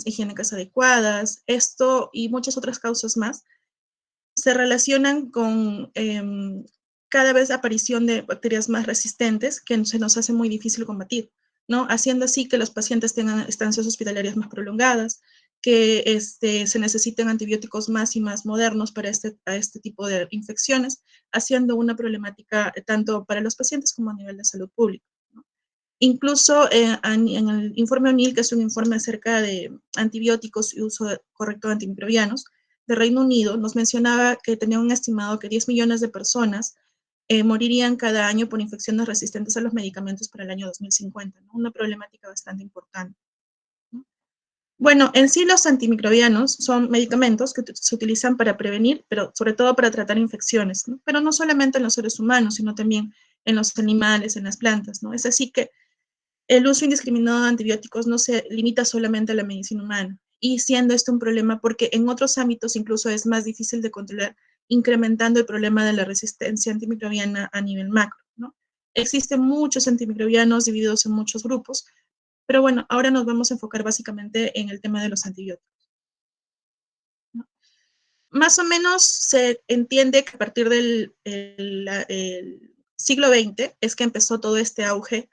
higiénicas adecuadas, esto y muchas otras causas más, se relacionan con cada vez aparición de bacterias más resistentes que se nos hace muy difícil combatir, ¿no? Haciendo así que los pacientes tengan estancias hospitalarias más prolongadas, que se necesiten antibióticos más y más modernos para este tipo de infecciones, haciendo una problemática tanto para los pacientes como a nivel de salud pública, ¿no? Incluso en el informe ONIL, que es un informe acerca de antibióticos y uso correcto de antimicrobianos, de Reino Unido, nos mencionaba que tenía un estimado que 10 millones de personas morirían cada año por infecciones resistentes a los medicamentos para el año 2050, ¿no? Una problemática bastante importante, ¿no? Bueno, en sí los antimicrobianos son medicamentos que se utilizan para prevenir, pero sobre todo para tratar infecciones, ¿no? Pero no solamente en los seres humanos, sino también en los animales, en las plantas, ¿no? Es así que el uso indiscriminado de antibióticos no se limita solamente a la medicina humana, y siendo esto un problema porque en otros ámbitos incluso es más difícil de controlar, incrementando el problema de la resistencia antimicrobiana a nivel macro, ¿no? Existen muchos antimicrobianos divididos en muchos grupos, pero bueno, ahora nos vamos a enfocar básicamente en el tema de los antibióticos, ¿no? Más o menos se entiende que a partir del el siglo XX es que empezó todo este auge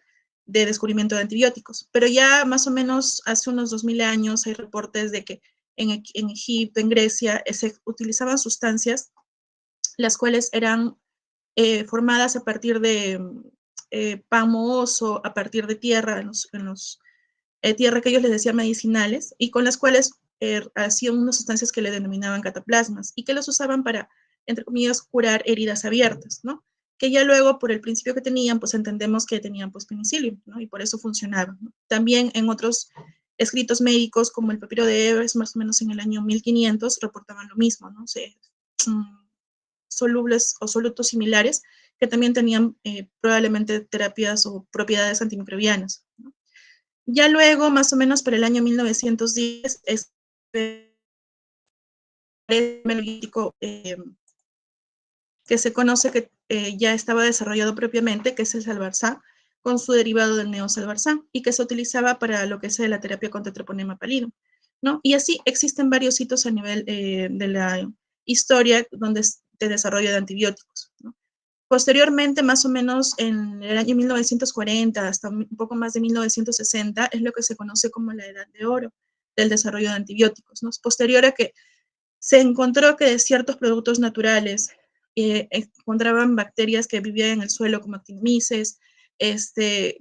de descubrimiento de antibióticos, pero ya más o menos hace unos 2000 años hay reportes de que en Egipto, en Grecia, se utilizaban sustancias las cuales eran formadas a partir de pan mohoso, a partir de tierra, tierra que ellos les decían medicinales, y con las cuales hacían unas sustancias que le denominaban cataplasmas, y que los usaban para, entre comillas, curar heridas abiertas, ¿no? Que ya luego, por el principio que tenían, pues entendemos que tenían pues penicilio, ¿no? Y por eso funcionaban, ¿no? También en otros escritos médicos, como el papiro de Ebers, más o menos en el año 1500, reportaban lo mismo, ¿no? Solubles o solutos similares que también tenían probablemente terapias o propiedades antimicrobianas, ¿no? Ya luego, más o menos para el año 1910, es que se conoce que ya estaba desarrollado propiamente, que es el salvarsan, con su derivado del neosalvarsan, y que se utilizaba para lo que es la terapia contra Treponema pallidum, ¿no? Y así existen varios hitos a nivel de la historia donde de desarrollo de antibióticos, ¿no? Posteriormente, más o menos en el año 1940 hasta un poco más de 1960, es lo que se conoce como la edad de oro del desarrollo de antibióticos, ¿no? Posterior a que se encontró que de ciertos productos naturales encontraban bacterias que vivían en el suelo como actinomyces,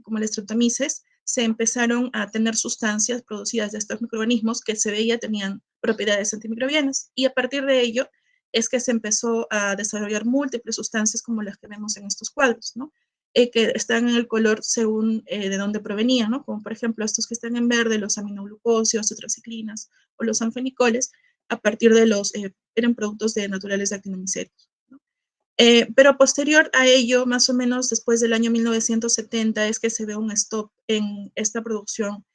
como el streptomyces, se empezaron a tener sustancias producidas de estos microorganismos que se veía tenían propiedades antimicrobianas, y a partir de ello es que se empezó a desarrollar múltiples sustancias como las que vemos en estos cuadros, ¿no? Que están en el color según de dónde provenían, ¿no? Como por ejemplo estos que están en verde, los aminoglucósidos, tetraciclinas o los anfenicoles, a partir de eran productos naturales de actinomycetos, ¿no? Pero posterior a ello, más o menos después del año 1970, es que se ve un stop en esta producción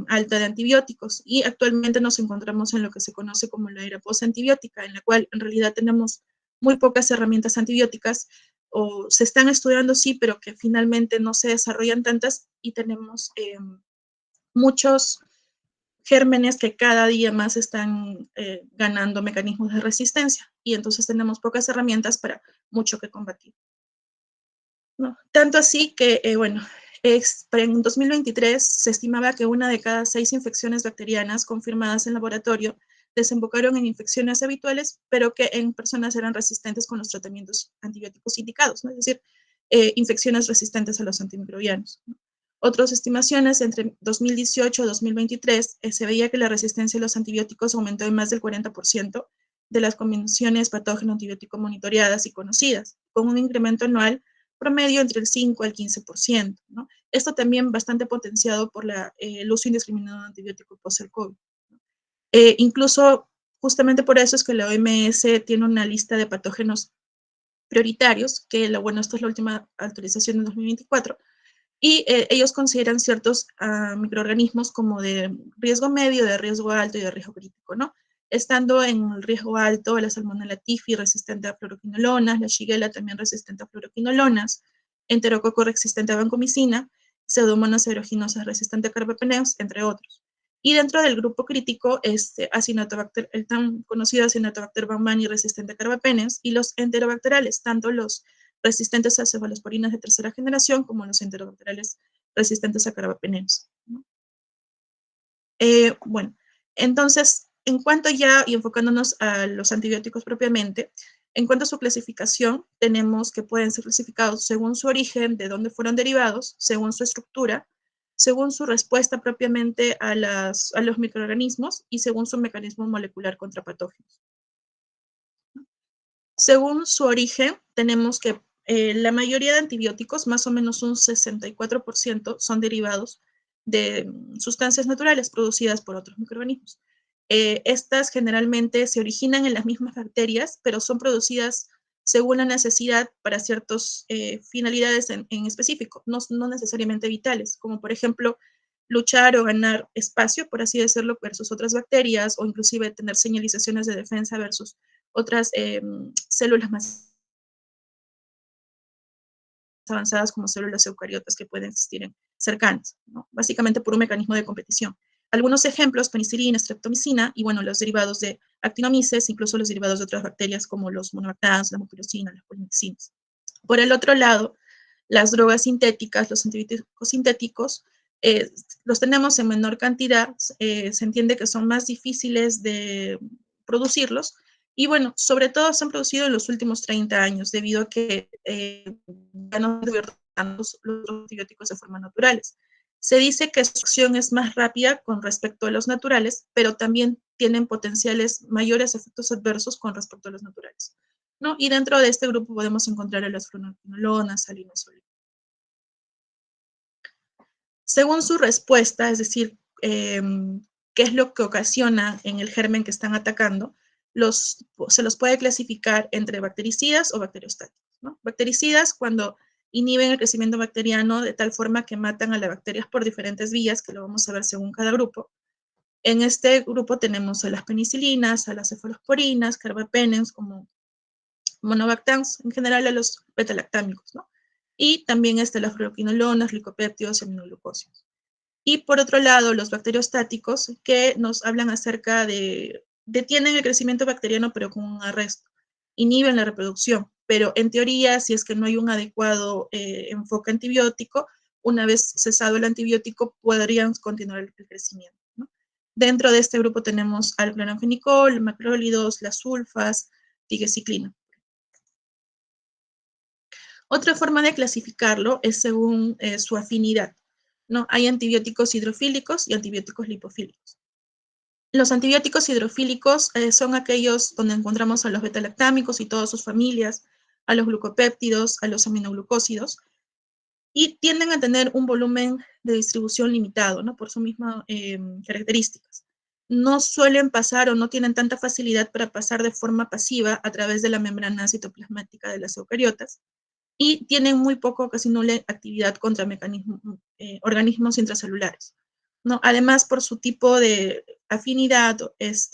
alta de antibióticos, y actualmente nos encontramos en lo que se conoce como la era postantibiótica, en la cual en realidad tenemos muy pocas herramientas antibióticas, o se están estudiando sí, pero que finalmente no se desarrollan tantas, y tenemos muchos gérmenes que cada día más están ganando mecanismos de resistencia, y entonces tenemos pocas herramientas para mucho que combatir, ¿no? Tanto así que, bueno, en 2023 se estimaba que una de cada 6 infecciones bacterianas confirmadas en laboratorio desembocaron en infecciones habituales, pero que en personas eran resistentes con los tratamientos antibióticos indicados, ¿no? Es decir, infecciones resistentes a los antimicrobianos, ¿no? Otras estimaciones, entre 2018 y 2023, se veía que la resistencia a los antibióticos aumentó en más del 40% de las combinaciones patógeno-antibiótico monitoreadas y conocidas, con un incremento anual promedio entre el 5 al 15%, ¿no? Esto también bastante potenciado por el uso indiscriminado de antibióticos post el COVID, ¿no? Incluso, justamente por eso es que la OMS tiene una lista de patógenos prioritarios, que bueno, esta es la última actualización de 2024, y ellos consideran ciertos microorganismos como de riesgo medio, de riesgo alto y de riesgo crítico, ¿no? Estando en el riesgo alto, la Salmonella typhi resistente a fluoroquinolonas, la Shigella también resistente a fluoroquinolonas, Enterococo resistente a vancomicina, Pseudomonas aeruginosa resistente a carbapenems, entre otros. Y dentro del grupo crítico, Acinetobacter, el tan conocido Acinetobacter baumannii resistente a carbapenems, y los enterobacterales, tanto los resistentes a cefalosporinas de tercera generación como los enterobacterales resistentes a carbapenems, ¿no? Bueno, entonces, en cuanto ya, y enfocándonos a los antibióticos propiamente, en cuanto a su clasificación, tenemos que pueden ser clasificados según su origen, de dónde fueron derivados, según su estructura, según su respuesta propiamente a los microorganismos y según su mecanismo molecular contra patógenos. Según su origen, tenemos que la mayoría de antibióticos, más o menos un 64%, son derivados de sustancias naturales producidas por otros microorganismos. Estas generalmente se originan en las mismas bacterias, pero son producidas según la necesidad para ciertas finalidades en específico, no necesariamente vitales, como por ejemplo luchar o ganar espacio, por así decirlo, versus otras bacterias, o inclusive tener señalizaciones de defensa versus otras células más avanzadas como células eucariotas que pueden existir cercanas, ¿no? Básicamente por un mecanismo de competición. Algunos ejemplos, penicilina, streptomicina, y bueno, los derivados de actinomices, incluso los derivados de otras bacterias como los monobacterianos, la mupirocina, las polimixinas. Por el otro lado, las drogas sintéticas, los antibióticos sintéticos, los tenemos en menor cantidad, se entiende que son más difíciles de producirlos, y bueno, sobre todo se han producido en los últimos 30 años, debido a que ya no se desarrollan los antibióticos de forma naturales. Se dice que su acción es más rápida con respecto a los naturales, pero también tienen potenciales mayores efectos adversos con respecto a los naturales, ¿no? Y dentro de este grupo podemos encontrar a las fluoroquinolonas, salinosol. Según su respuesta, es decir, qué es lo que ocasiona en el germen que están atacando, se los puede clasificar entre bactericidas o bacteriostáticos, ¿no? Bactericidas cuando inhiben el crecimiento bacteriano de tal forma que matan a las bacterias por diferentes vías, que lo vamos a ver según cada grupo. En este grupo tenemos a las penicilinas, a las cefalosporinas, carbapenems, como monobactans, en general a los betalactámicos, ¿no? Y también las fluoroquinolonas, glicopéptidos y aminoglucósidos. Y por otro lado, los bacteriostáticos, que nos hablan acerca detienen el crecimiento bacteriano, pero con un arresto, inhiben la reproducción, pero en teoría, si es que no hay un adecuado enfoque antibiótico, una vez cesado el antibiótico, podrían continuar el crecimiento, ¿no? Dentro de este grupo tenemos al cloranfenicol, macrólidos, las sulfas, tigecyclina. Otra forma de clasificarlo es según su afinidad, ¿no? Hay antibióticos hidrofílicos y antibióticos lipofílicos. Los antibióticos hidrofílicos son aquellos donde encontramos a los betalactámicos y todas sus familias, a los glucopéptidos, a los aminoglucósidos, y tienden a tener un volumen de distribución limitado, ¿no? Por sus mismas características. No suelen pasar o no tienen tanta facilidad para pasar de forma pasiva a través de la membrana citoplasmática de las eucariotas, y tienen muy poco, casi nula actividad contra organismos intracelulares, ¿no? Además, por su tipo de afinidad,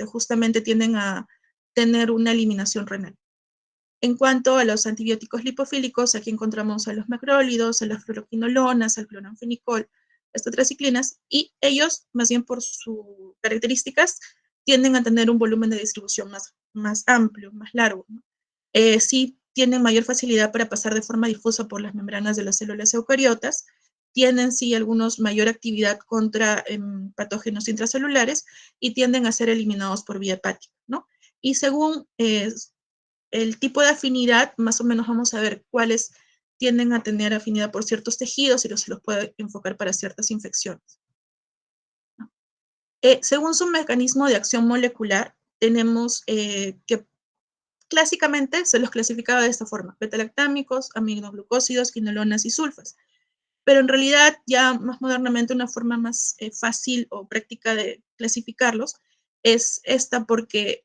justamente tienden a tener una eliminación renal. En cuanto a los antibióticos lipofílicos, aquí encontramos a los macrólidos, a las fluoroquinolonas, al cloranfenicol, las tetraciclinas, y ellos, más bien por sus características, tienden a tener un volumen de distribución más amplio, más largo, ¿no? Sí tienen mayor facilidad para pasar de forma difusa por las membranas de las células eucariotas, tienen sí algunos mayor actividad contra patógenos intracelulares y tienden a ser eliminados por vía hepática, ¿no? Y según el tipo de afinidad, más o menos vamos a ver cuáles tienden a tener afinidad por ciertos tejidos y se los puede enfocar para ciertas infecciones, ¿no? Según su mecanismo de acción molecular, tenemos que clásicamente se los clasificaba de esta forma: betalactámicos, aminoglucósidos, quinolonas y sulfas. Pero en realidad ya más modernamente una forma más fácil o práctica de clasificarlos es esta, porque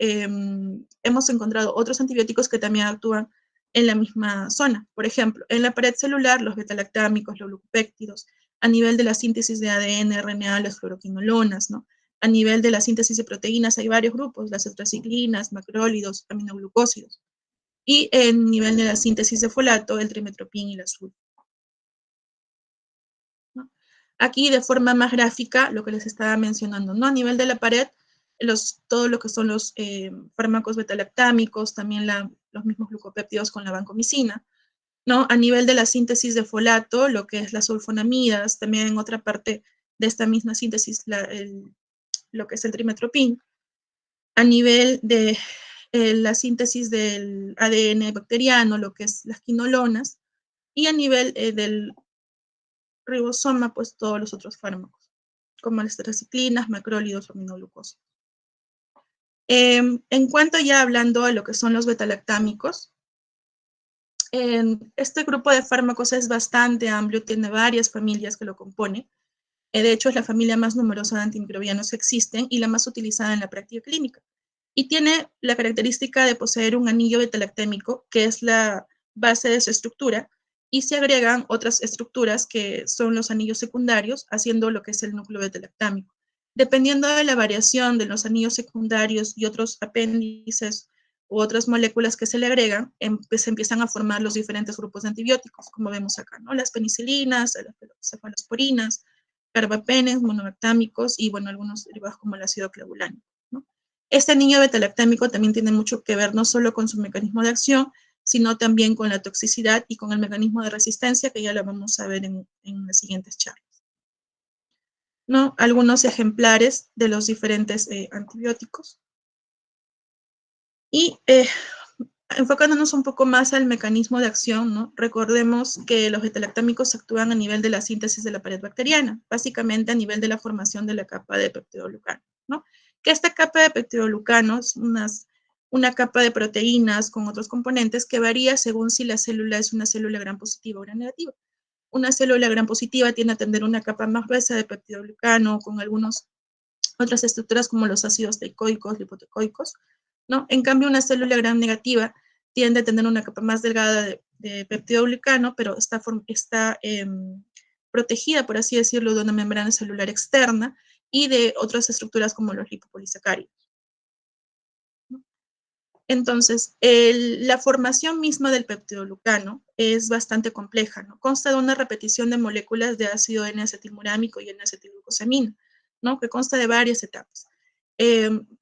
hemos encontrado otros antibióticos que también actúan en la misma zona. Por ejemplo, en la pared celular, los betalactámicos, los glucopéptidos, a nivel de la síntesis de ADN, RNA, las fluoroquinolonas, ¿no? A nivel de la síntesis de proteínas hay varios grupos, las tetraciclinas, macrólidos, aminoglucósidos. Y en nivel de la síntesis de folato, el trimetoprim y la sulfa, ¿no? Aquí de forma más gráfica, lo que les estaba mencionando, ¿no? A nivel de la pared, todo lo que son los fármacos betalactámicos, también los mismos glucopéptidos con la vancomicina, ¿no? A nivel de la síntesis de folato, lo que es las sulfonamidas, también en otra parte de esta misma síntesis, lo que es el trimetropin. A nivel de la síntesis del ADN bacteriano, lo que es las quinolonas, y a nivel del ribosoma, pues todos los otros fármacos, como las tetraciclinas, macrólidos o aminoglucosa. En cuanto ya hablando a lo que son los betalactámicos, este grupo de fármacos es bastante amplio, tiene varias familias que lo componen. De hecho, es la familia más numerosa de antimicrobianos que existen y la más utilizada en la práctica clínica. Y tiene la característica de poseer un anillo betalactémico, que es la base de su estructura, y se agregan otras estructuras que son los anillos secundarios, haciendo lo que es el núcleo betalactámico. Dependiendo de la variación de los anillos secundarios y otros apéndices u otras moléculas que se le agregan, pues se empiezan a formar los diferentes grupos de antibióticos, como vemos acá, ¿no? Las penicilinas, las cefalosporinas, carbapenes, monolactámicos y, bueno, algunos derivados como el ácido clavulánico, ¿no? Este anillo betalactámico también tiene mucho que ver no solo con su mecanismo de acción, sino también con la toxicidad y con el mecanismo de resistencia, que ya la vamos a ver en las siguientes charlas, ¿no? Algunos ejemplares de los diferentes antibióticos. Y enfocándonos un poco más al mecanismo de acción, ¿no? Recordemos que los betalactámicos actúan a nivel de la síntesis de la pared bacteriana, básicamente a nivel de la formación de la capa de peptidoglucano, ¿no? Que esta capa de peptidoglucano es una capa de proteínas con otros componentes que varía según si la célula es una célula gram positiva o gram negativa. Una célula gram positiva tiende a tener una capa más gruesa de peptidoglucano con algunas otras estructuras como los ácidos teicoicos, lipotecoicos, ¿no? En cambio, una célula gram negativa tiende a tener una capa más delgada de peptidoglucano, pero está protegida, por así decirlo, de una membrana celular externa y de otras estructuras como los lipopolisacáridos. Entonces, la formación misma del peptidoglucano es bastante compleja, ¿no? Consta de una repetición de moléculas de ácido N-acetilmurámico y N-acetilglucosamina, ¿no? Que consta de varias etapas.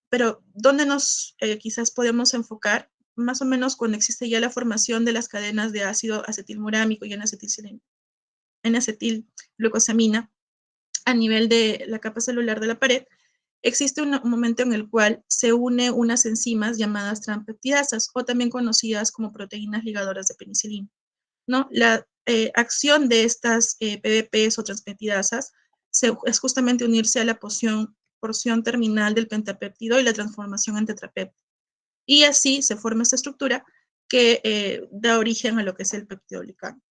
Pero, ¿dónde nos quizás podemos enfocar? Más o menos cuando existe ya la formación de las cadenas de ácido acetilmurámico y N-acetilglucosamina a nivel de la capa celular de la pared, existe un momento en el cual se une unas enzimas llamadas transpeptidasas o también conocidas como proteínas ligadoras de penicilina, ¿no? La acción de estas PBPs o transpeptidasas es justamente unirse a la porción terminal del pentapéptido y la transformación en tetrapéptido. Y así se forma esta estructura que da origen a lo que es el peptidoglicano.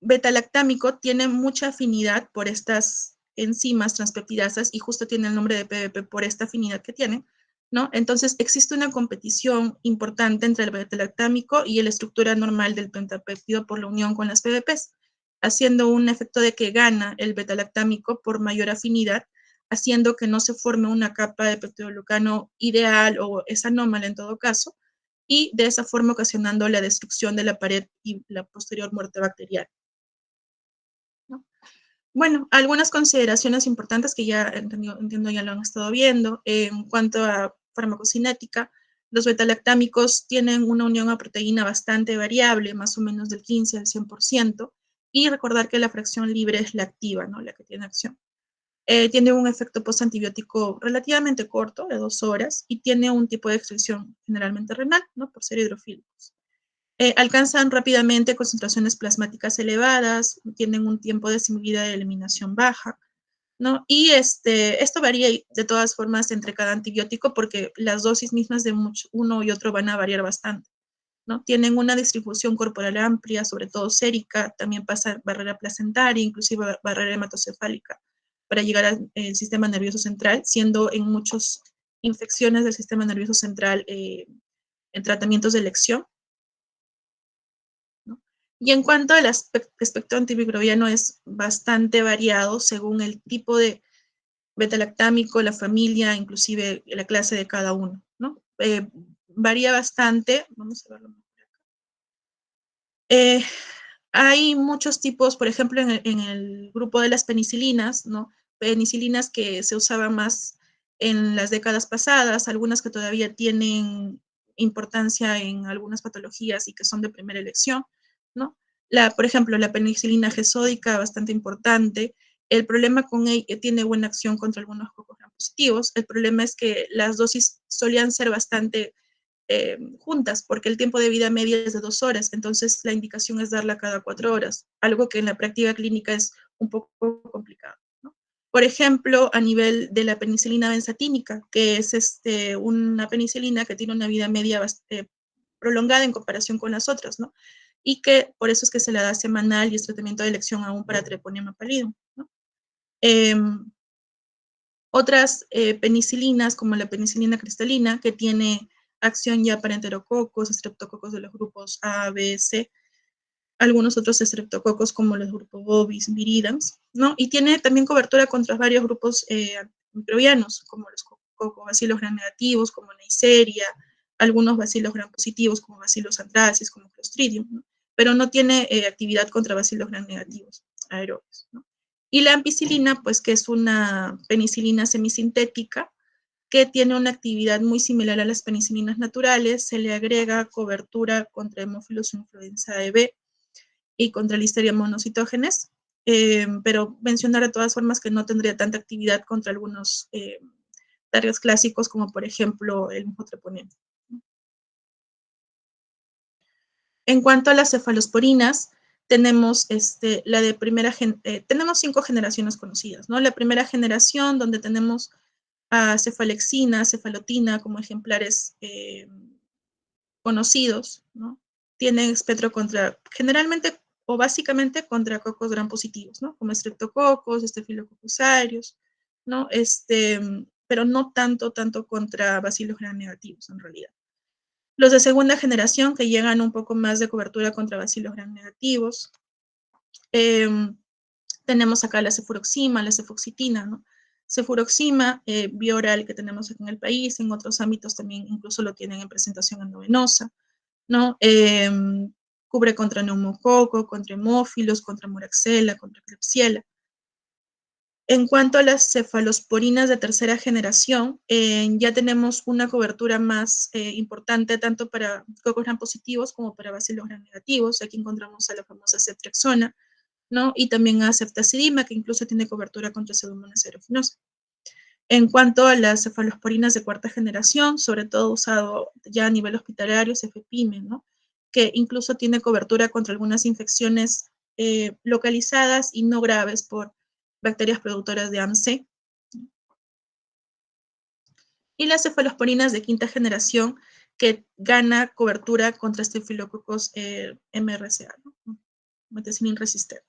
Betalactámico tiene mucha afinidad por estas enzimas transpeptidasas y justo tiene el nombre de PBP por esta afinidad que tienen, ¿no? Entonces existe una competición importante entre el betalactámico y la estructura normal del pentapéptido por la unión con las PBPs, haciendo un efecto de que gana el betalactámico por mayor afinidad, haciendo que no se forme una capa de peptidoglucano ideal o es anómala en todo caso, y de esa forma ocasionando la destrucción de la pared y la posterior muerte bacteriana, ¿no? Bueno, algunas consideraciones importantes que ya entiendo ya lo han estado viendo. En cuanto a farmacocinética, los betalactámicos tienen una unión a proteína bastante variable, más o menos del 15 al 100%, y recordar que la fracción libre es la activa, ¿no? La que tiene acción. Tiene un efecto postantibiótico relativamente corto, de 2 horas, y tiene un tipo de excreción generalmente renal, ¿no? Por ser hidrofílicos. Alcanzan rápidamente concentraciones plasmáticas elevadas, tienen un tiempo de vida de eliminación baja, ¿no? Y esto varía de todas formas entre cada antibiótico porque las dosis mismas de uno y otro van a variar bastante, ¿no? Tienen una distribución corporal amplia, sobre todo sérica, también pasa barrera placentaria, inclusive barrera hematocefálica, para llegar al sistema nervioso central, siendo en muchas infecciones del sistema nervioso central en tratamientos de elección, ¿no? Y en cuanto al espectro antimicrobiano es bastante variado según el tipo de betalactámico, la familia, inclusive la clase de cada uno, ¿no? Varía bastante, vamos a verlo. Hay muchos tipos, por ejemplo, en el grupo de las penicilinas, ¿no? Penicilinas que se usaban más en las décadas pasadas, algunas que todavía tienen importancia en algunas patologías y que son de primera elección, ¿no? Por ejemplo, la penicilina gesódica, bastante importante. El problema con ella tiene buena acción contra algunos cocos gram positivos. El problema es que las dosis solían ser bastante juntas, porque el tiempo de vida media es de 2 horas, entonces la indicación es darla cada 4 horas, algo que en la práctica clínica es un poco complicado, ¿no? Por ejemplo, a nivel de la penicilina benzatínica, que es una penicilina que tiene una vida media prolongada en comparación con las otras, ¿no? Y que por eso es que se la da semanal y es tratamiento de elección aún para treponema pallidum, ¿no? Eh, Otras penicilinas, como la penicilina cristalina, que tiene acción ya para enterococos, estreptococos de los grupos A, B, C, algunos otros estreptococos como los grupos Bovis, Viridans, ¿no? Y tiene también cobertura contra varios grupos microbianos, como los cocobacilos gram negativos, como Neisseria, algunos bacilos gram positivos, como Bacillus anthracis, como Clostridium, ¿no? Pero no tiene actividad contra bacilos gram negativos aerobios, ¿no? Y la ampicilina, pues que es una penicilina semisintética que tiene una actividad muy similar a las penicilinas naturales, se le agrega cobertura contra hemófilos influenza B y contra Listeria monocitógenes, pero mencionar de todas formas que no tendría tanta actividad contra algunos targets clásicos como por ejemplo el mufotreponema. En cuanto a las cefalosporinas, tenemos la de tenemos 5 generaciones conocidas, ¿no? La primera generación donde tenemos a cefalexina, cefalotina como ejemplares conocidos, ¿no? Tienen espectro generalmente o básicamente contra cocos gram positivos, ¿no? Como streptococos, Staphylococcus aureus, ¿no? Pero no tanto contra bacilos gram negativos en realidad. Los de segunda generación que llegan un poco más de cobertura contra bacilos gram negativos. Tenemos acá la cefuroxima, la cefoxitina, ¿no? Cefuroxima, bioral que tenemos aquí en el país, en otros ámbitos también incluso lo tienen en presentación endovenosa, ¿no? Cubre contra neumococo, contra hemófilos, contra moraxella, contra klebsiella. En cuanto a las cefalosporinas de tercera generación, ya tenemos una cobertura más importante tanto para cocos gram positivos como para bacilos gram negativos. Aquí encontramos a la famosa ceftriaxona, ¿no? Y también a ceftazidima, que incluso tiene cobertura contra Pseudomonas aeruginosa. En cuanto a las cefalosporinas de cuarta generación, sobre todo usado ya a nivel hospitalario, cefepime, ¿no? Que incluso tiene cobertura contra algunas infecciones localizadas y no graves por bacterias productoras de AMC. Y las cefalosporinas de quinta generación, que gana cobertura contra Staphylococcus MRSA, ¿no? Methicillin resistente.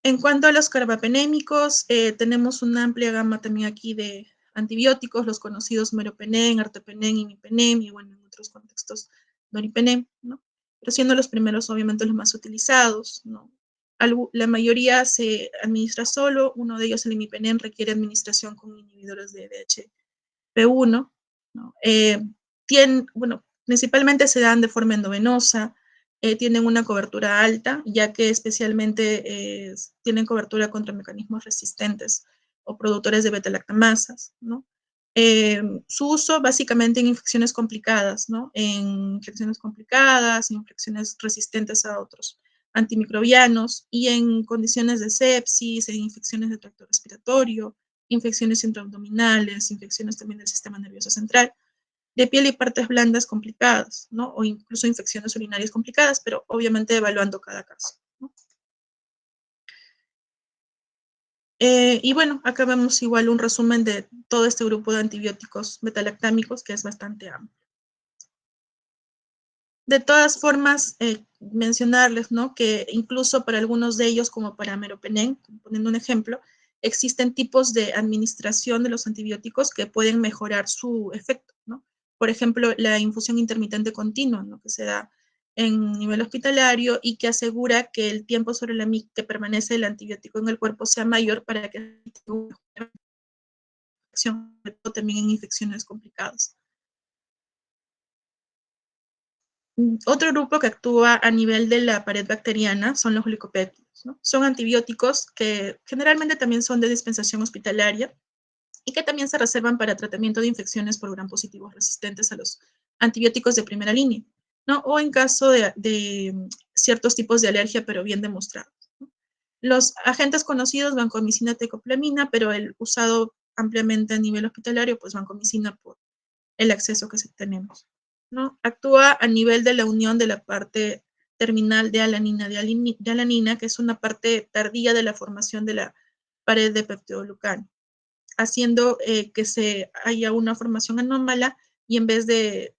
En cuanto a los carbapenémicos, tenemos una amplia gama también aquí de antibióticos, los conocidos meropenem, artepenem, imipenem y bueno, en otros contextos doripenem, ¿no? Pero siendo los primeros obviamente los más utilizados, ¿no? La mayoría se administra solo, uno de ellos, el imipenem, requiere administración con inhibidores de DHP1, ¿no? Bueno, principalmente se dan de forma endovenosa, tienen una cobertura alta, ya que especialmente tienen cobertura contra mecanismos resistentes o productores de beta-lactamasas, ¿no? Su uso básicamente en infecciones complicadas, ¿no? En infecciones complicadas, infecciones resistentes a otros antimicrobianos y en condiciones de sepsis, en infecciones de tracto respiratorio, infecciones intraabdominales, infecciones también del sistema nervioso central, de piel y partes blandas complicadas, ¿no? O incluso infecciones urinarias complicadas, pero obviamente evaluando cada caso, ¿no? Y bueno, acá vemos igual un resumen de todo este grupo de antibióticos betalactámicos que es bastante amplio. De todas formas, mencionarles, ¿no? Que incluso para algunos de ellos, como para meropenem, poniendo un ejemplo, existen tipos de administración de los antibióticos que pueden mejorar su efecto, ¿no? Por ejemplo, la infusión intermitente continua, ¿no? Que se da en nivel hospitalario y que asegura que el tiempo sobre que permanece el antibiótico en el cuerpo sea mayor para que también en infecciones complicadas. Otro grupo que actúa a nivel de la pared bacteriana son los glicopéptidos, ¿no? Son antibióticos que generalmente también son de dispensación hospitalaria y que también se reservan para tratamiento de infecciones por gram positivos resistentes a los antibióticos de primera línea, ¿no? O en caso de ciertos tipos de alergia, pero bien demostrados, ¿no? Los agentes conocidos, vancomicina, tecoplamina, pero el usado ampliamente a nivel hospitalario, pues vancomicina por el acceso que tenemos, ¿no? Actúa a nivel de la unión de la parte terminal de alanina de alanina, que es una parte tardía de la formación de la pared de peptidoglucano, haciendo que se haya una formación anómala y en vez de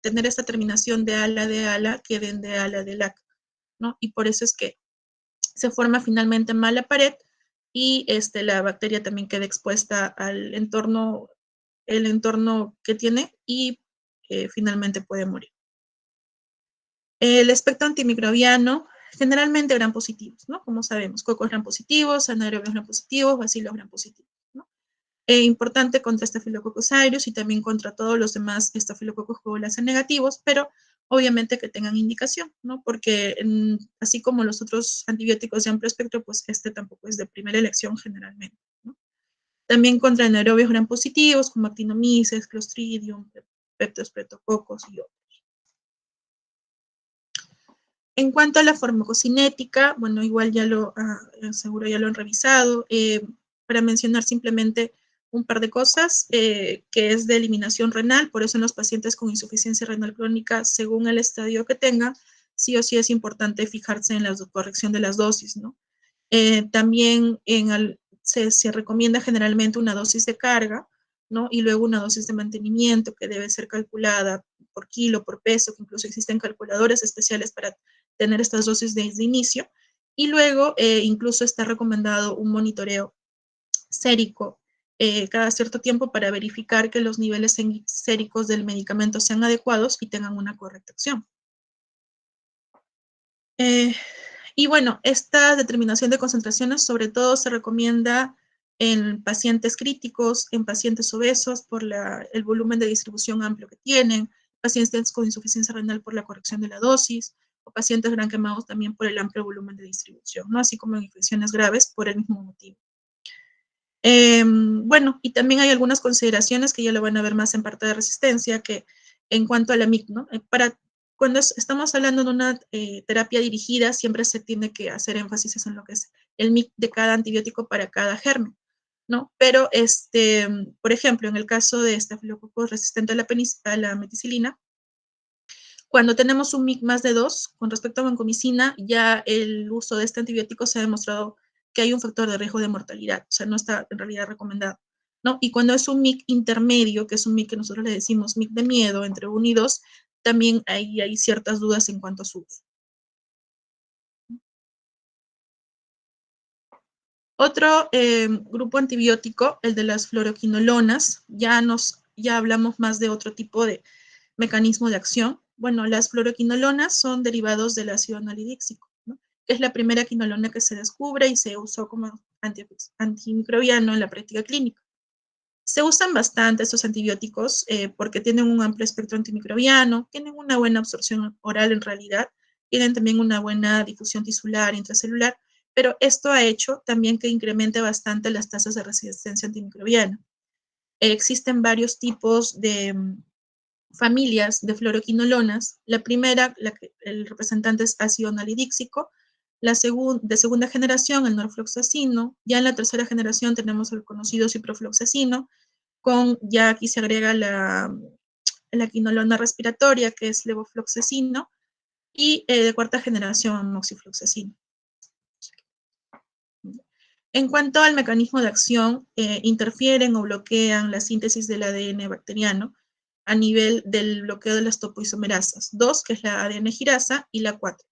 tener esta terminación de ala, queden de ala de lac, ¿no? Y por eso es que se forma finalmente mal la pared y la bacteria también queda expuesta al entorno, el entorno que tiene y finalmente puede morir. El espectro antimicrobiano, generalmente gram positivos, ¿no? Como sabemos, cocos gram positivos, anaerobios gram positivos, bacilos gram positivos, ¿no? Importante contra Staphylococcus aureus y también contra todos los demás Staphylococcus coagulasa negativos, pero obviamente que tengan indicación, ¿no? Porque así como los otros antibióticos de amplio espectro, pues tampoco es de primera elección generalmente, ¿no? También contra anaerobios gram positivos, como actinomyces, Clostridium, Streptococcus y otros. En cuanto a la farmacocinética, bueno, igual ya seguro ya lo han revisado, para mencionar simplemente un par de cosas, que es de eliminación renal, por eso en los pacientes con insuficiencia renal crónica, según el estadio que tenga, sí o sí es importante fijarse en la corrección de las dosis, ¿no? También se recomienda generalmente una dosis de carga, ¿no? Y luego una dosis de mantenimiento que debe ser calculada por kilo, por peso, que incluso existen calculadores especiales para tener estas dosis desde inicio. Y luego incluso está recomendado un monitoreo sérico cada cierto tiempo para verificar que los niveles séricos del medicamento sean adecuados y tengan una correcta acción. Y bueno, esta determinación de concentraciones sobre todo se recomienda en pacientes críticos, en pacientes obesos por el volumen de distribución amplio que tienen, pacientes con insuficiencia renal por la corrección de la dosis, o pacientes gran quemados también por el amplio volumen de distribución, ¿no? Así como en infecciones graves por el mismo motivo. Bueno, y también hay algunas consideraciones que ya lo van a ver más en parte de resistencia, que en cuanto a la MIC, ¿no? Cuando estamos hablando de una terapia dirigida, siempre se tiene que hacer énfasis en lo que es el MIC de cada antibiótico para cada germen, ¿no? Pero, por ejemplo, en el caso de Staphylococcus resistente a la meticilina, cuando tenemos un MIC más de 2, con respecto a vancomicina, ya el uso de este antibiótico se ha demostrado que hay un factor de riesgo de mortalidad, o sea, no está en realidad recomendado, ¿no? Y cuando es un MIC intermedio, que es un MIC que nosotros le decimos MIC de miedo, entre 1 y 2, también hay ciertas dudas en cuanto a su uso. Otro grupo antibiótico, el de las fluoroquinolonas, ya hablamos más de otro tipo de mecanismo de acción. Bueno, las fluoroquinolonas son derivados del ácido anhidríxico, ¿no? Que es la primera quinolona que se descubre y se usó como antimicrobiano en la práctica clínica. Se usan bastante estos antibióticos porque tienen un amplio espectro antimicrobiano, tienen una buena absorción oral en realidad, tienen también una buena difusión tisular, intracelular, pero esto ha hecho también que incremente bastante las tasas de resistencia antimicrobiana. Existen varios tipos de familias de fluoroquinolonas. La primera, el representante es ácido anhidríxico, de segunda generación, el norfloxacino. Ya en la tercera generación tenemos el conocido ciprofloxacino, ya aquí se agrega la quinolona respiratoria, que es levofloxacino, y de cuarta generación, amoxifloxacino. En cuanto al mecanismo de acción, interfieren o bloquean la síntesis del ADN bacteriano a nivel del bloqueo de las topoisomerasas, 2, que es la ADN girasa, y la 4.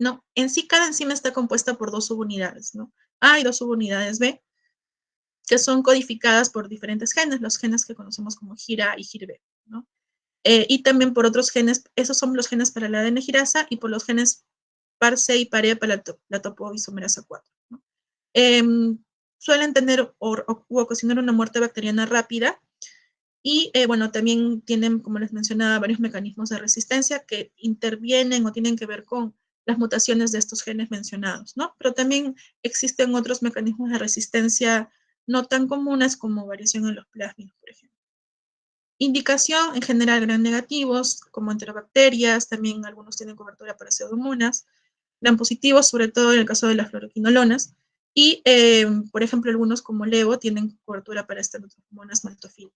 ¿No? En sí, cada enzima está compuesta por 2 subunidades, ¿no? A y 2 subunidades B, que son codificadas por diferentes genes, los genes que conocemos como GIR-A y GIR-B, ¿no? Y también por otros genes, esos son los genes para la ADN girasa y por los genes PAR-C y PAR-E para la topoisomerasa 4, ¿no? Suelen tener o ocasionar una muerte bacteriana rápida Y bueno, también tienen, como les mencionaba, varios mecanismos de resistencia que intervienen o tienen que ver con las mutaciones de estos genes mencionados, ¿no? Pero también existen otros mecanismos de resistencia no tan comunes como variación en los plásmidos, por ejemplo. Indicación, en general, gran negativos, como enterobacterias, también algunos tienen cobertura para pseudomonas, gran positivos, sobre todo en el caso de las fluoroquinolonas, y, por ejemplo, algunos como levo tienen cobertura para estenomonas maltofil.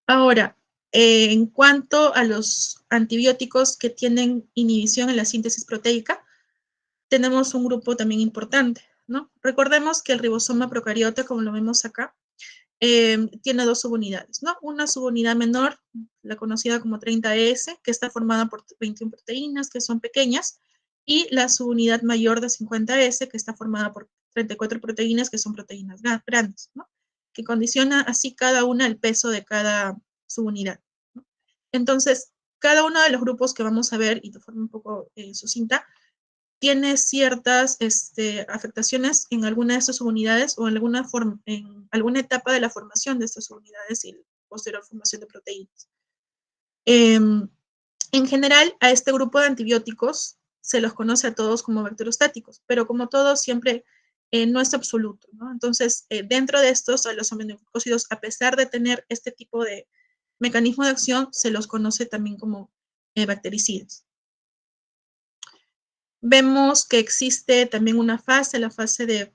Ahora, en cuanto a los antibióticos que tienen inhibición en la síntesis proteica, tenemos un grupo también importante, ¿no? Recordemos que el ribosoma procariota, como lo vemos acá, tiene dos subunidades, ¿no? Una subunidad menor, la conocida como 30S, que está formada por 21 proteínas, que son pequeñas, y la subunidad mayor de 50S, que está formada por 34 proteínas, que son proteínas grandes, ¿no? Que condiciona así cada una el peso de cada subunidad, ¿no? Entonces, cada uno de los grupos que vamos a ver, y de forma un poco sucinta, tiene ciertas afectaciones en alguna de estas subunidades o en alguna etapa de la formación de estas subunidades y posterior formación de proteínas. En general, a este grupo de antibióticos se los conoce a todos como bacteriostáticos, pero como todo siempre no es absoluto, ¿no? Entonces, dentro de estos, a los aminoglucósidos, a pesar de tener este tipo de mecanismo de acción, se los conoce también como bactericidas. Vemos que existe también una fase, la fase de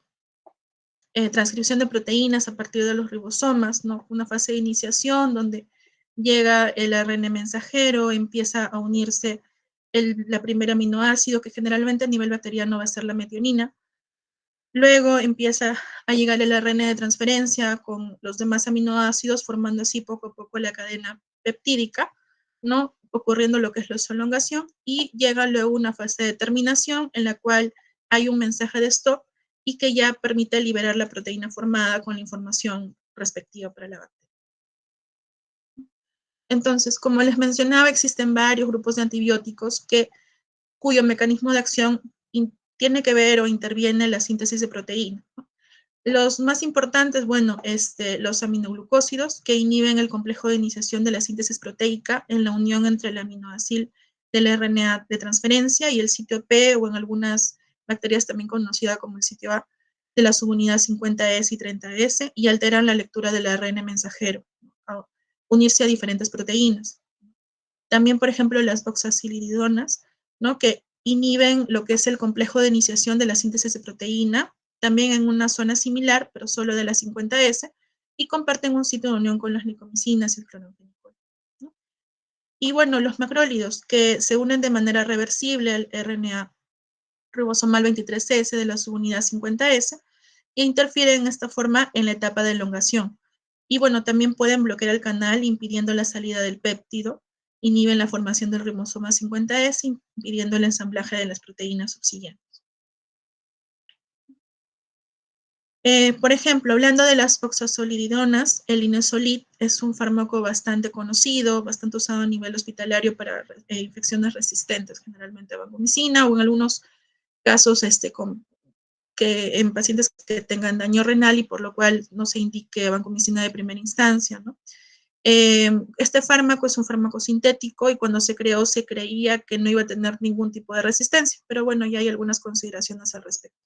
transcripción de proteínas a partir de los ribosomas, ¿no? Una fase de iniciación donde llega el ARN mensajero, empieza a unirse la primera aminoácido, que generalmente a nivel bacteriano va a ser la metionina. Luego empieza a llegar el ARN de transferencia con los demás aminoácidos, formando así poco a poco la cadena peptídica, ¿no? Ocurriendo lo que es la elongación, y llega luego una fase de terminación en la cual hay un mensaje de stop y que ya permite liberar la proteína formada con la información respectiva para la bacteria. Entonces, como les mencionaba, existen varios grupos de antibióticos cuyo mecanismo de acción tiene que ver o interviene en la síntesis de proteína, ¿no? Los más importantes, bueno, los aminoglucósidos, que inhiben el complejo de iniciación de la síntesis proteica en la unión entre el aminoácido del RNA de transferencia y el sitio P, o en algunas bacterias también conocida como el sitio A, de la subunidad 50S y 30S, y alteran la lectura del ARN mensajero, a unirse a diferentes proteínas. También, por ejemplo, las oxaziliridonas, ¿no? Que inhiben lo que es el complejo de iniciación de la síntesis de proteína, también en una zona similar, pero solo de la 50S, y comparten un sitio de unión con las nicomicinas y el clorofenicol, ¿no? Y bueno, los macrólidos, que se unen de manera reversible al RNA ribosomal 23S de la subunidad 50S, e interfieren en esta forma en la etapa de elongación. Y bueno, también pueden bloquear el canal impidiendo la salida del péptido, inhiben la formación del ribosoma 50S, impidiendo el ensamblaje de las proteínas subsiguientes. Por ejemplo, hablando de las oxazoliridonas, el Linezolid es un fármaco bastante conocido, bastante usado a nivel hospitalario para infecciones resistentes, generalmente a vancomicina, o en algunos casos que en pacientes que tengan daño renal y por lo cual no se indique vancomicina de primera instancia, ¿no? Este fármaco es un fármaco sintético y cuando se creó se creía que no iba a tener ningún tipo de resistencia, pero bueno, ya hay algunas consideraciones al respecto.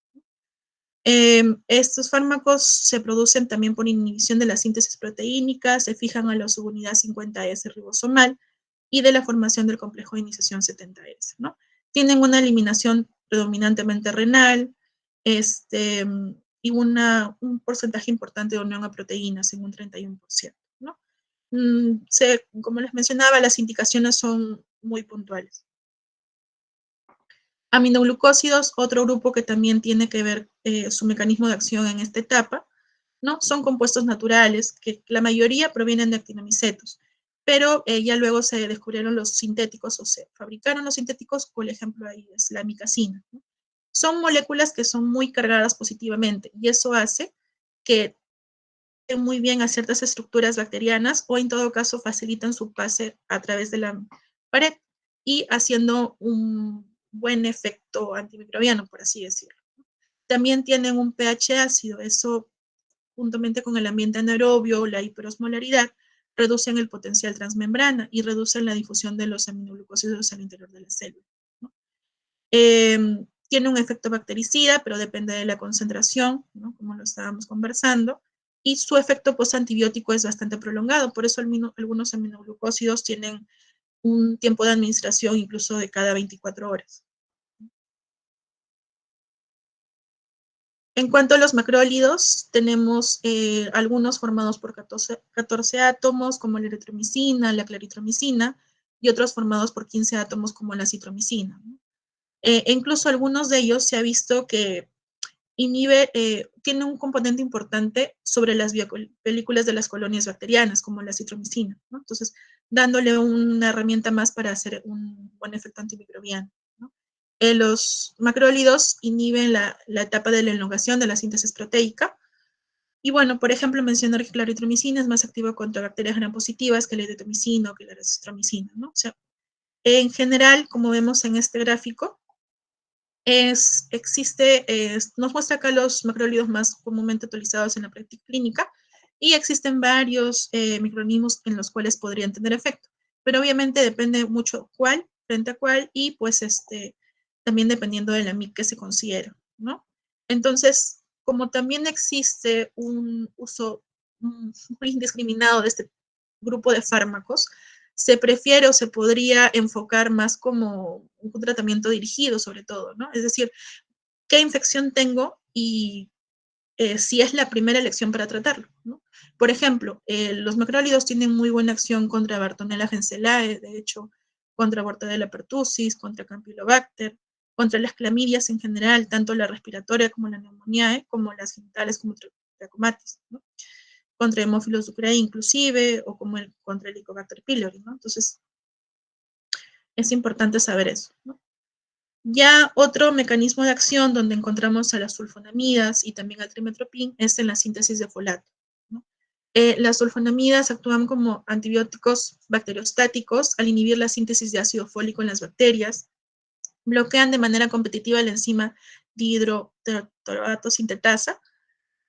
Estos fármacos se producen también por inhibición de la síntesis proteínica, se fijan a la subunidad 50S ribosomal y de la formación del complejo de iniciación 70S, ¿no? Tienen una eliminación predominantemente renal, y un porcentaje importante de unión a proteínas, en un 31%, ¿no? Como les mencionaba, las indicaciones son muy puntuales. Aminoglucósidos, otro grupo que también tiene que ver su mecanismo de acción en esta etapa, ¿no? Son compuestos naturales que la mayoría provienen de actinomicetos, pero ya luego se descubrieron los sintéticos o se fabricaron los sintéticos, por ejemplo ahí es la amicacina, ¿no? Son moléculas que son muy cargadas positivamente y eso hace que muy bien a ciertas estructuras bacterianas o en todo caso facilitan su pase a través de la pared y haciendo un buen efecto antimicrobiano, por así decirlo. También tienen un pH ácido, eso juntamente con el ambiente anaerobio, la hiperosmolaridad, reducen el potencial transmembrana y reducen la difusión de los aminoglucósidos al interior de la célula, ¿no? Tiene un efecto bactericida, pero depende de la concentración, ¿no? Como lo estábamos conversando, y su efecto postantibiótico es bastante prolongado, por eso algunos aminoglucósidos tienen un tiempo de administración incluso de cada 24 horas. En cuanto a los macrólidos, tenemos algunos formados por 14 átomos, como la eritromicina, la claritromicina, y otros formados por 15 átomos, como la citromicina, ¿no? E incluso algunos de ellos se ha visto que tiene un componente importante sobre las películas de las colonias bacterianas, como la citromicina, ¿no? Entonces, dándole una herramienta más para hacer un buen efecto antimicrobiano, ¿no? Los macrólidos inhiben la etapa de la elongación de la síntesis proteica. Y bueno, por ejemplo, mencionar que la eritromicina es más activa contra bacterias gram positivas que la eritromicina o que la citromicina, ¿no? O sea, en general, como vemos en este gráfico, nos muestra acá los macrólidos más comúnmente utilizados en la práctica clínica y existen varios microorganismos en los cuales podrían tener efecto, pero obviamente depende mucho cuál, frente a cuál y pues también dependiendo de la MIC que se considera, ¿no? Entonces, como también existe un uso muy indiscriminado de este grupo de fármacos, se prefiere o se podría enfocar más como un tratamiento dirigido sobre todo, ¿no? Es decir, ¿qué infección tengo? Y si es la primera elección para tratarlo, ¿no? Por ejemplo, los macrólidos tienen muy buena acción contra Bartonella genselae, de hecho, contra Bordetella pertussis, contra Campylobacter, contra las clamidias en general, tanto la respiratoria como la neumonía, como las genitales como Trachomatis, ¿no? Contra Haemophilus ducreae inclusive, o como contra el Helicobacter pylori, ¿no? Entonces, es importante saber eso, ¿no? Ya otro mecanismo de acción donde encontramos a las sulfonamidas y también al trimetoprim es en la síntesis de folato, ¿no? Las sulfonamidas actúan como antibióticos bacteriostáticos al inhibir la síntesis de ácido fólico en las bacterias, bloquean de manera competitiva la enzima dihidrotetrato sintetasa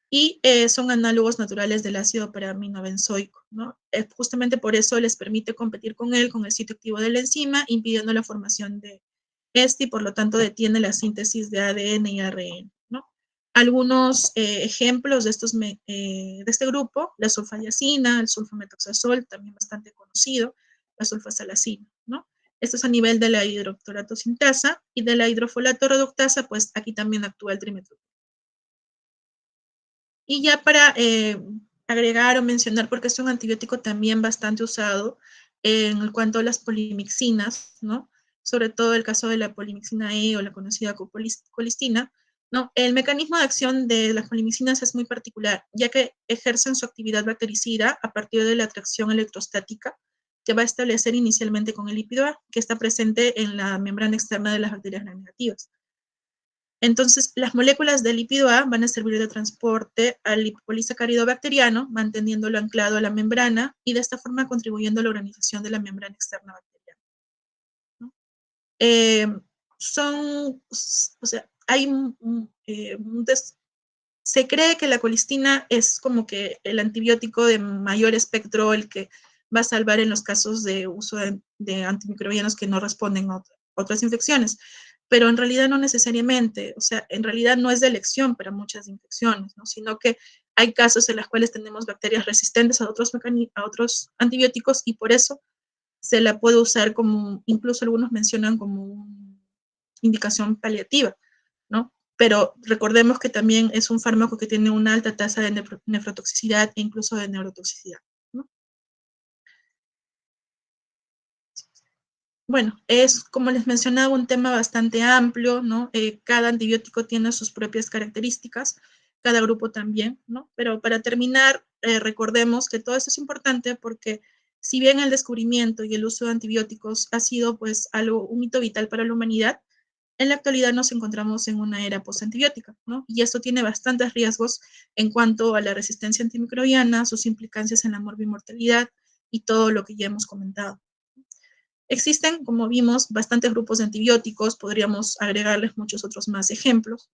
y son análogos naturales del ácido paraminobenzoico, ¿no? Justamente por eso les permite competir con él, con el sitio activo de la enzima, impidiendo la formación de y por lo tanto detiene la síntesis de ADN y ARN, ¿no? Algunos ejemplos de este grupo, la sulfadiacina, el sulfametoxazol, también bastante conocido, la sulfasalacina, ¿no? Esto es a nivel de la hidroxolato sintasa y de la hidrofolato reductasa, pues aquí también actúa el trimetoprim. Y ya para agregar o mencionar, porque es un antibiótico también bastante usado en cuanto a las polimixinas, ¿no? Sobre todo el caso de la polimixina E o la conocida colistina, ¿no? El mecanismo de acción de las polimixinas es muy particular, ya que ejercen su actividad bactericida a partir de la atracción electrostática que va a establecer inicialmente con el lípido A, que está presente en la membrana externa de las bacterias gram negativas. Entonces, las moléculas del lípido A van a servir de transporte al lipopolisacárido bacteriano, manteniéndolo anclado a la membrana y de esta forma contribuyendo a la organización de la membrana externa bacteriana, ¿no? O sea, se cree que la colistina es como que el antibiótico de mayor espectro, el que va a salvar en los casos de uso de antimicrobianos que no responden a otras infecciones, pero en realidad no necesariamente, o sea, en realidad no es de elección para muchas infecciones, ¿no? Sino que hay casos en los cuales tenemos bacterias resistentes a otros antibióticos y por eso se la puede usar como, incluso algunos mencionan como una indicación paliativa, ¿no? Pero recordemos que también es un fármaco que tiene una alta tasa de nefrotoxicidad e incluso de neurotoxicidad, ¿no? Bueno, es como les mencionaba un tema bastante amplio, ¿no? Cada antibiótico tiene sus propias características, cada grupo también, ¿no? Pero para terminar, recordemos que todo esto es importante porque si bien el descubrimiento y el uso de antibióticos ha sido pues un hito vital para la humanidad, en la actualidad nos encontramos en una era postantibiótica, ¿no? Y esto tiene bastantes riesgos en cuanto a la resistencia antimicrobiana, sus implicancias en la morbimortalidad y todo lo que ya hemos comentado. Existen, como vimos, bastantes grupos de antibióticos, podríamos agregarles muchos otros más ejemplos,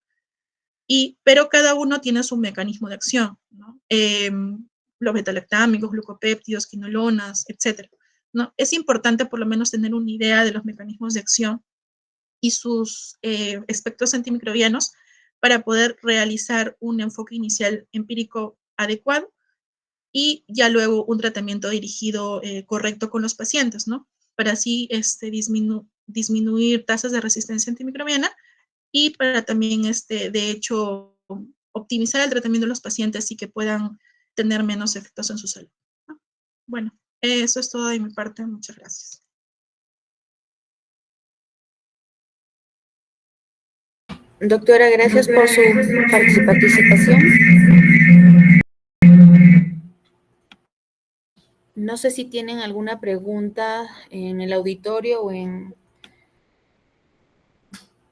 pero cada uno tiene su mecanismo de acción, ¿no? los betalactámicos, glucopéptidos, quinolonas, etcétera, ¿no? Es importante por lo menos tener una idea de los mecanismos de acción y sus espectros antimicrobianos para poder realizar un enfoque inicial empírico adecuado y ya luego un tratamiento dirigido correcto con los pacientes, ¿no? Para así disminuir tasas de resistencia antimicrobiana y para también, de hecho, optimizar el tratamiento de los pacientes y que puedan tener menos efectos en su salud, ¿no? Bueno, eso es todo de mi parte. Muchas gracias. Doctora, gracias por su participación. No sé si tienen alguna pregunta en el auditorio o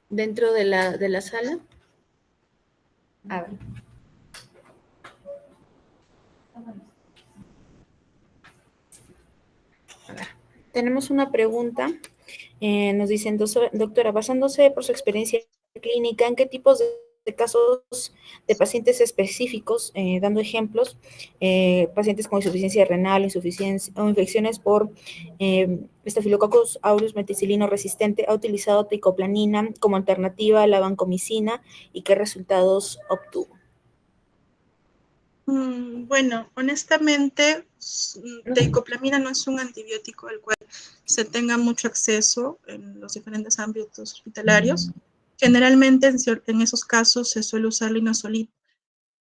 dentro de la sala. A ver. A ver. Tenemos una pregunta. Nos dicen, doctora, basándose por su experiencia clínica, ¿en qué tipos de casos de pacientes específicos, dando ejemplos, pacientes con insuficiencia renal, insuficiencia o infecciones por Staphylococcus aureus meticilino resistente, ha utilizado teicoplanin como alternativa a la vancomicina y qué resultados obtuvo? Bueno, honestamente, teicoplamina no es un antibiótico al cual se tenga mucho acceso en los diferentes ámbitos hospitalarios. Generalmente en esos casos se suele usar linezolid,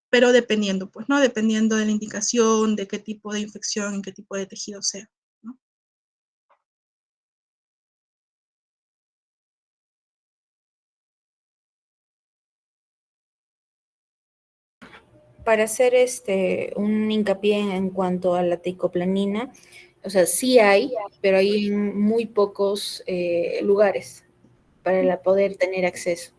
pero dependiendo, pues, ¿no? Dependiendo de la indicación, de qué tipo de infección, en qué tipo de tejido sea, ¿no? Para hacer un hincapié en cuanto a la teicoplanina, o sea, sí hay, pero hay en muy pocos lugares para poder tener acceso.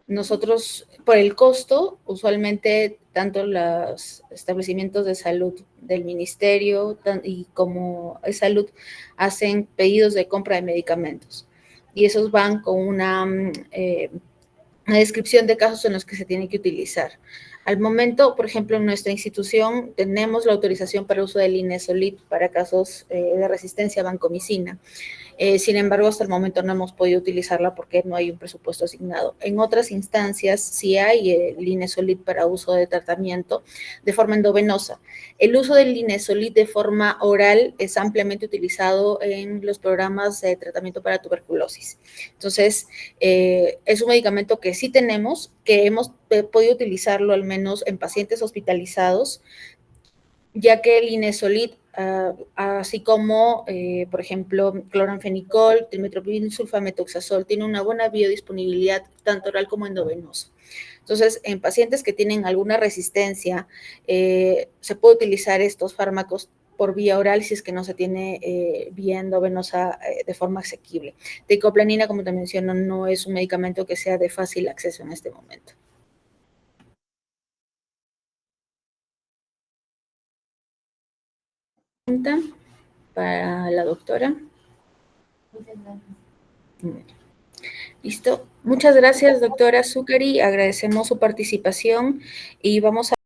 Nosotros, por el costo, usualmente tanto los establecimientos de salud del ministerio y como de salud hacen pedidos de compra de medicamentos. Y esos van con una descripción de casos en los que se tiene que utilizar. Al momento, por ejemplo, en nuestra institución tenemos la autorización para uso del linezolid para casos de resistencia a vancomicina. Sin embargo, hasta el momento no hemos podido utilizarla porque no hay un presupuesto asignado. En otras instancias sí hay linezolid para uso de tratamiento de forma endovenosa. El uso del linezolid de forma oral es ampliamente utilizado en los programas de tratamiento para tuberculosis. Entonces, es un medicamento que sí tenemos, que hemos podido utilizarlo al menos en pacientes hospitalizados, ya que el linezolid, así como, por ejemplo, cloranfenicol, trimethoprim, sulfamethoxazol, tiene una buena biodisponibilidad tanto oral como endovenosa. Entonces, en pacientes que tienen alguna resistencia, se puede utilizar estos fármacos por vía oral si es que no se tiene vía endovenosa de forma asequible. Teicoplanina, como te menciono, no es un medicamento que sea de fácil acceso en este momento. Pregunta para la doctora. Listo. Muchas gracias, doctora Zuccari. Agradecemos su participación y vamos a